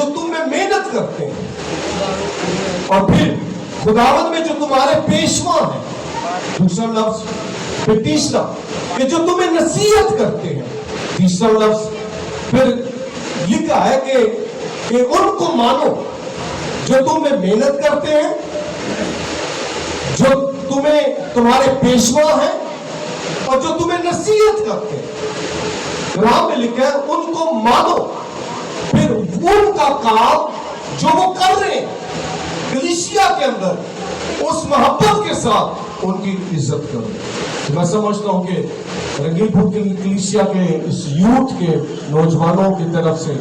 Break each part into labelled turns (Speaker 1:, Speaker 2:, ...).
Speaker 1: جو تم میں محنت کرتے ہیں، اور پھر خداوند میں جو تمہارے پیشوا ہیں، دوسرا لفظ، پھر تیسرا کہ جو تمہیں نصیحت کرتے ہیں، تیسرا لفظ، پھر لکھا ہے کہ ان کو مانو جو تم میں محنت کرتے ہیں، جو تمہیں تمہارے پیشوا ہیں اور جو تمہیں نصیحت کرتے ہیں۔ قرآن میں لکھا ہے ان کو مانو، پھر ان کا کام جو وہ کر رہے ہیں کلیسیا کے اندر اس محبت کے ساتھ ان کی عزت کرو۔ میں سمجھتا ہوں کہ رنگیل پور کلیسیا کے اس یوتھ کے نوجوانوں کی طرف سے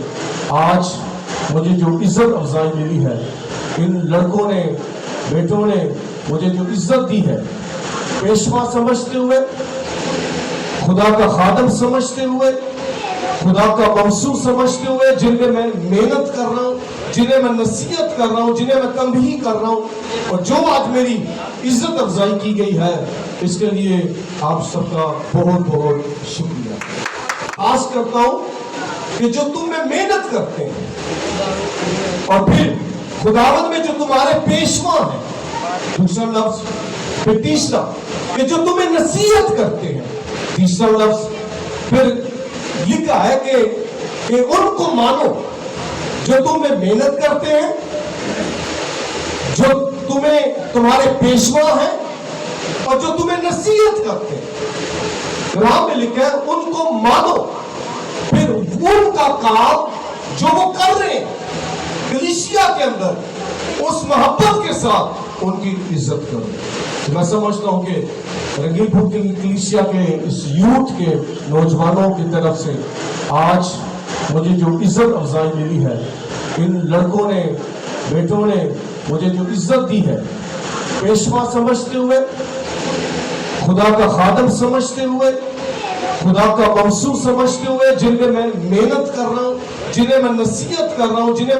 Speaker 1: آج مجھے جو عزت افزائی ملی ہے، ان لڑکوں نے، بیٹوں نے مجھے جو عزت دی ہے، پیشوا سمجھتے ہوئے، خدا کا خادم سمجھتے ہوئے، خدا کا موصول سمجھتے ہوئے، جن میں میں محنت کر رہا ہوں، جنہیں میں نصیحت کر رہا ہوں، جنہیں میں تنبیہ کر رہا ہوں، اور جو آج میری عزت افزائی کی گئی ہے، اس کے لیے آپ سب کا بہت بہت شکریہ۔ آس کرتا ہوں کہ جو تم میں محنت کرتے ہیں، اور پھر خداوند میں جو تمہارے پیشوا ہیں، دوسرا لفظ، پھر تیسرا کہ جو تمہیں نصیحت کرتے ہیں، تیسرا لفظ، پھر لکھا ہے کہ ان کو مانو جو تم میں محنت کرتے ہیں، جو تمہیں تمہارے پیشوا ہیں اور جو تمہیں نصیحت کرتے ہیں۔ قرآن میں لکھا ہے ان کو مانو، پھر ان کا کام جو وہ کر رہے ہیں کلیسیا کے اندر اس محبت کے ساتھ ان کی عزت کرو۔ میں سمجھتا ہوں کہ رنگیل پور کلیسیا کے اس یوتھ کے نوجوانوں کی طرف سے آج مجھے جو عزت افزائی ملی ہے، ان لڑکوں نے، بیٹوں نے مجھے جو عزت دی ہے، پیشوا سمجھتے ہوئے، خدا کا خادم سمجھتے ہوئے، خدا کا موصول سمجھتے ہوئے، جن میں میں محنت کر رہا ہوں، جنہیں میں نصیحت کر رہا ہوں، جنہیں